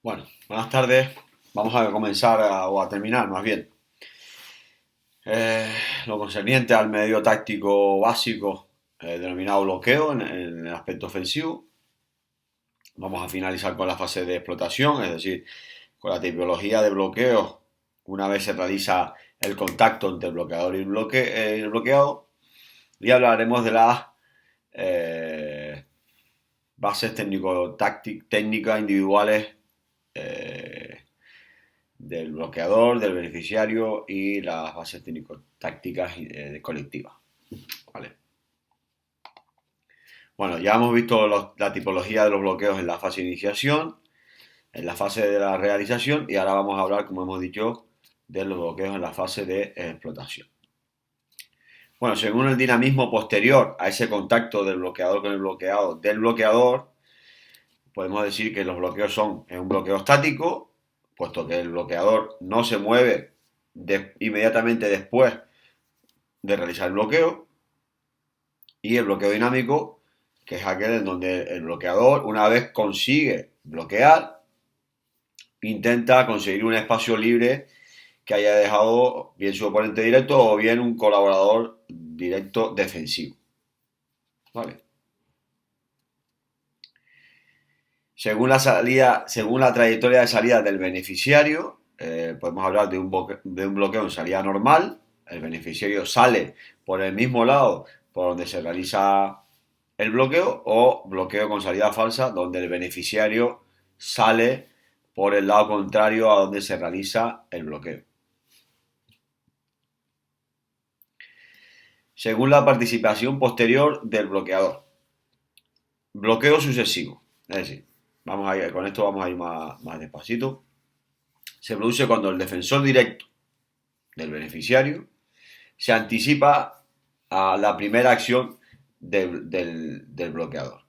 Bueno, buenas tardes. Vamos a comenzar o a terminar más bien. Eh, lo concerniente al medio táctico básico denominado bloqueo en el aspecto ofensivo. Vamos a finalizar con la fase de explotación, es decir, con la tipología de bloqueo una vez se realiza el contacto entre el bloqueador y el bloqueado. Y hablaremos de las eh, bases técnicas individuales eh, del bloqueador, del beneficiario y las bases técnico-tácticas colectivas. ¿Vale? Bueno, ya hemos visto la tipología de los bloqueos en la fase de iniciación, en la fase de la realización y ahora vamos a hablar, como hemos dicho, de los bloqueos en la fase de explotación. Bueno, según el dinamismo posterior a ese contacto del bloqueador con el bloqueado del bloqueador, podemos decir que los bloqueos son un bloqueo estático, puesto que el bloqueador no se mueve inmediatamente después de realizar el bloqueo, y el bloqueo dinámico, que es aquel en donde el bloqueador, una vez consigue bloquear, intenta conseguir un espacio libre que haya dejado bien su oponente directo o bien un colaborador directo defensivo. ¿Vale? Según la trayectoria de salida del beneficiario, podemos hablar de un bloqueo en salida normal. El beneficiario sale por el mismo lado por donde se realiza el bloqueo, o bloqueo con salida falsa, donde el beneficiario sale por el lado contrario a donde se realiza el bloqueo. Según la participación posterior del bloqueador. Bloqueo sucesivo. Es decir, con esto vamos a ir más despacito. Se produce cuando el defensor directo del beneficiario se anticipa a la primera acción del bloqueador.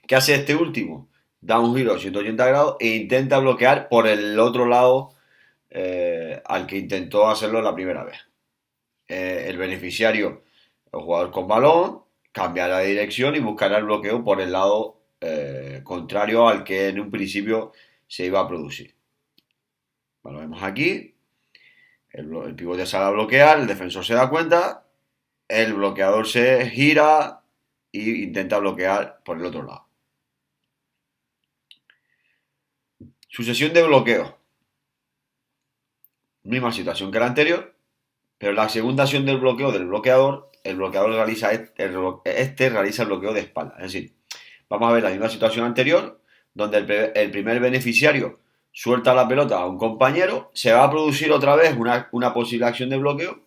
¿Qué hace este último? Da un giro de 180 grados e intenta bloquear por el otro lado al que intentó hacerlo la primera vez. El beneficiario, el jugador con balón, cambiará de dirección y buscará el bloqueo por el lado contrario al que en un principio se iba a producir. Bueno, lo vemos aquí. El pivote sale a bloquear, el defensor se da cuenta, el bloqueador se gira e intenta bloquear por el otro lado. Sucesión de bloqueo. Misma situación que la anterior, pero la segunda acción del bloqueo del bloqueador, el bloqueador realiza realiza el bloqueo de espalda. Es decir, vamos a ver la misma situación anterior, donde el primer beneficiario suelta la pelota a un compañero, se va a producir otra vez una posible acción de bloqueo.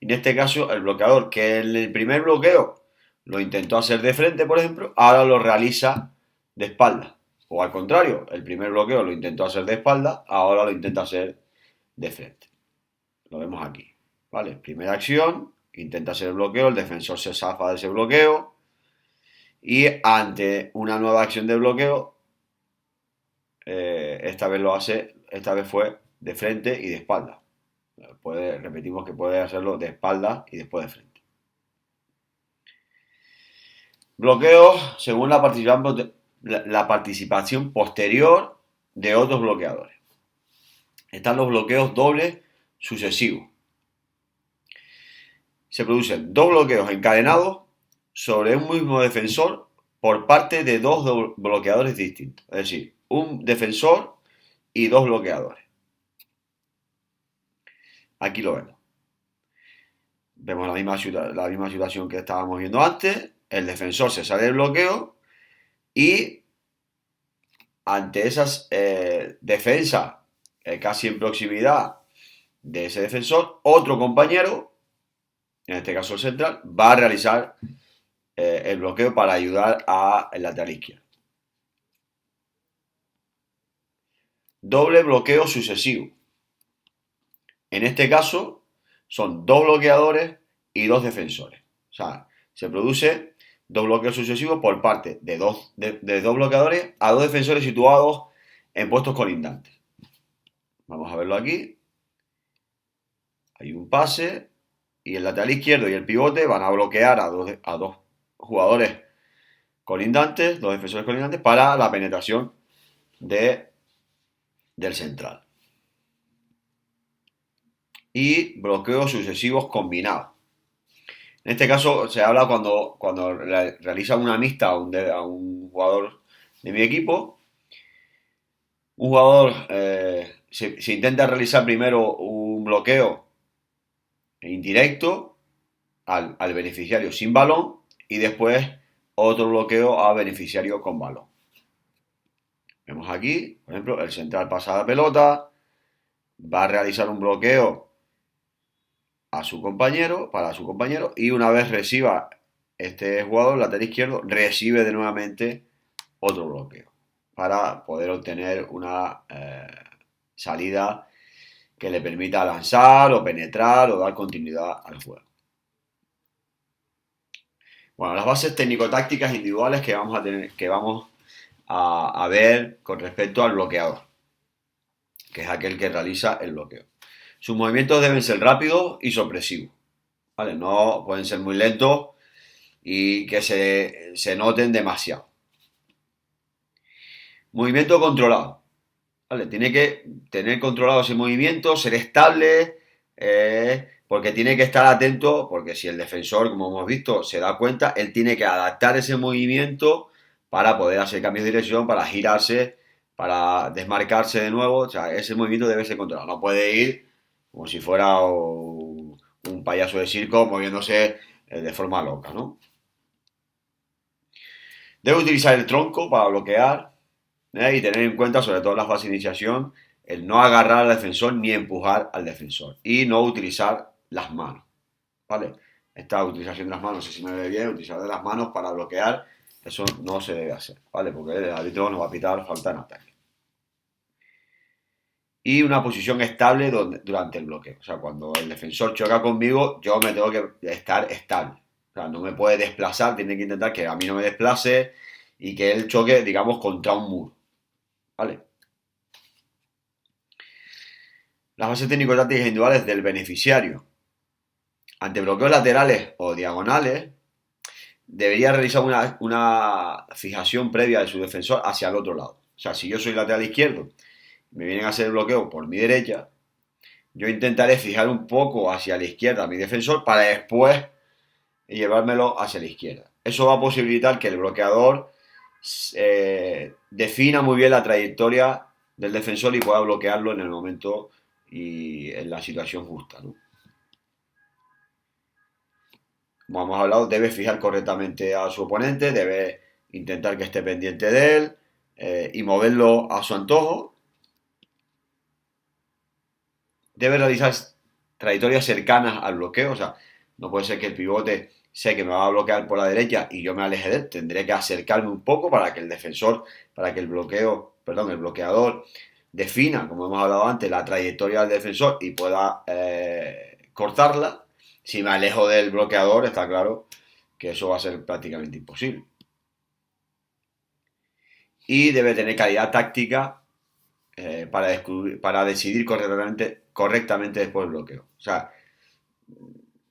En este caso, el bloqueador, que en el primer bloqueo lo intentó hacer de frente, por ejemplo, ahora lo realiza de espalda. O al contrario, el primer bloqueo lo intentó hacer de espalda, ahora lo intenta hacer de frente. Lo vemos aquí. ¿Vale? Primera acción, intenta hacer el bloqueo, el defensor se zafa de ese bloqueo y ante una nueva acción de bloqueo, esta vez fue de frente y de espalda. Repetimos que puede hacerlo de espalda y después de frente. Bloqueos según la participación posterior de otros bloqueadores. Están los bloqueos dobles sucesivos. Se producen dos bloqueos encadenados sobre un mismo defensor por parte de dos bloqueadores distintos. Es decir, un defensor y dos bloqueadores. Aquí lo vemos. Vemos la misma situación que estábamos viendo antes. El defensor se sale del bloqueo y ante esas defensas casi en proximidad de ese defensor, otro compañero, en este caso el central, va a realizar el bloqueo para ayudar al lateral izquierdo. Doble bloqueo sucesivo. En este caso son dos bloqueadores y dos defensores. O sea, se produce dos bloqueos sucesivos por parte de dos bloqueadores a dos defensores situados en puestos colindantes. Vamos a verlo aquí. Hay un pase y el lateral izquierdo y el pivote van a bloquear a dos jugadores colindantes, dos defensores colindantes, para la penetración de del central. Y bloqueos sucesivos combinados. En este caso se habla cuando realiza una mixta a un jugador de mi equipo. Un jugador se intenta realizar primero un bloqueo indirecto al beneficiario sin balón y después otro bloqueo a beneficiario con balón. Vemos aquí, por ejemplo, el central pasa la pelota, va a realizar un bloqueo para su compañero, y una vez reciba este jugador, lateral izquierdo, recibe de nuevamente otro bloqueo para poder obtener una salida que le permita lanzar o penetrar o dar continuidad al juego. Bueno, las bases técnico-tácticas individuales que vamos a ver con respecto al bloqueador, que es aquel que realiza el bloqueo. Sus movimientos deben ser rápidos y sorpresivos, ¿vale? No pueden ser muy lentos y que se noten demasiado. Movimiento controlado, ¿vale? Tiene que tener controlado ese movimiento, ser estable, porque tiene que estar atento, porque si el defensor, como hemos visto, se da cuenta, él tiene que adaptar ese movimiento para poder hacer cambios de dirección, para girarse, para desmarcarse de nuevo. O sea, ese movimiento debe ser controlado. No puede ir como si fuera un payaso de circo moviéndose de forma loca, ¿no? Debe utilizar el tronco para bloquear, y tener en cuenta, sobre todo en la fase de iniciación, el no agarrar al defensor ni empujar al defensor. Y no utilizar las manos, ¿vale? Esta utilización de las manos, no sé si me ve bien, utilizar de las manos para bloquear, eso no se debe hacer, ¿vale? Porque el árbitro nos va a pitar falta en ataque. Y una posición estable durante el bloqueo. O sea, cuando el defensor choca conmigo, yo me tengo que estar estable. O sea, no me puede desplazar, tiene que intentar que a mí no me desplace y que él choque, digamos, contra un muro, ¿vale? Las bases técnico-tácticas individuales del beneficiario. Ante bloqueos laterales o diagonales, debería realizar una fijación previa de su defensor hacia el otro lado. O sea, si yo soy lateral izquierdo, me vienen a hacer el bloqueo por mi derecha, yo intentaré fijar un poco hacia la izquierda a mi defensor para después llevármelo hacia la izquierda. Eso va a posibilitar que el bloqueador defina muy bien la trayectoria del defensor y pueda bloquearlo en el momento y en la situación justa, ¿no? Como hemos hablado, debe fijar correctamente a su oponente, debe intentar que esté pendiente de él, y moverlo a su antojo. Debe realizar trayectorias cercanas al bloqueo, o sea, no puede ser que el pivote sé que me va a bloquear por la derecha y yo me aleje de él, tendré que acercarme un poco para que el defensor, para que el bloqueador defina, como hemos hablado antes, la trayectoria del defensor y pueda cortarla. Si me alejo del bloqueador, está claro que eso va a ser prácticamente imposible. Y debe tener calidad táctica para decidir correctamente después del bloqueo. O sea,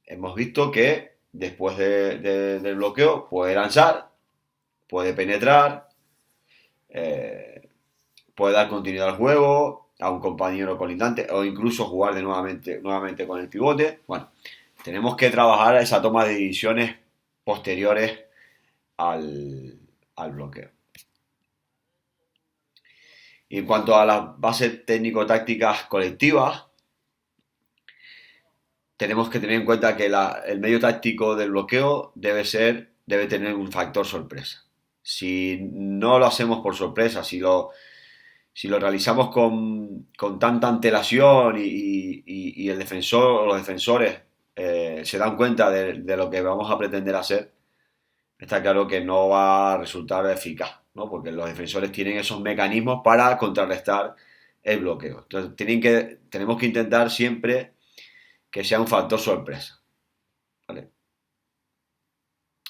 hemos visto que después del bloqueo puede lanzar, puede penetrar, eh, puede dar continuidad al juego a un compañero colindante o incluso jugar nuevamente con el pivote. Bueno, tenemos que trabajar esa toma de decisiones posteriores al bloqueo. Y en cuanto a las bases técnico-tácticas colectivas, tenemos que tener en cuenta que el medio táctico del bloqueo debe tener un factor sorpresa. Si no lo hacemos por sorpresa, si lo realizamos con tanta antelación y el defensor o los defensores se dan cuenta de lo que vamos a pretender hacer, está claro que no va a resultar eficaz, ¿no? Porque los defensores tienen esos mecanismos para contrarrestar el bloqueo. Entonces tenemos que intentar siempre que sea un factor sorpresa, ¿vale?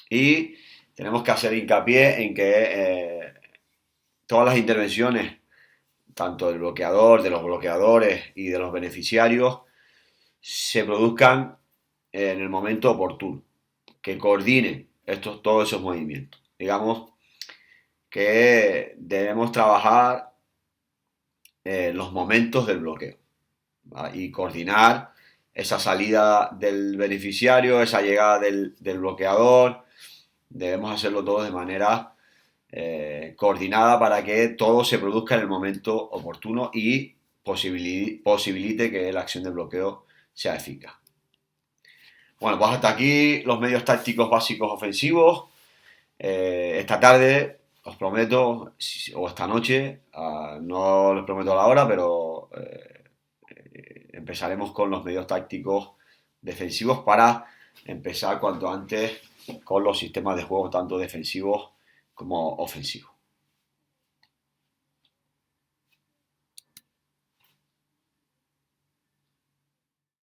Y tenemos que hacer hincapié en que todas las intervenciones, tanto del bloqueador, de los bloqueadores y de los beneficiarios, se produzcan en el momento oportuno, que coordinen todos esos movimientos. Digamos que debemos trabajar los momentos del bloqueo, ¿vale? Y coordinar esa salida del beneficiario, esa llegada del bloqueador. Debemos hacerlo todo de manera coordinada para que todo se produzca en el momento oportuno y posibilite que la acción de bloqueo sea eficaz. Bueno, pues hasta aquí los medios tácticos básicos ofensivos. Esta tarde, os prometo, o esta noche, no les prometo la hora, pero empezaremos con los medios tácticos defensivos para empezar cuanto antes con los sistemas de juego tanto defensivos como ofensivos.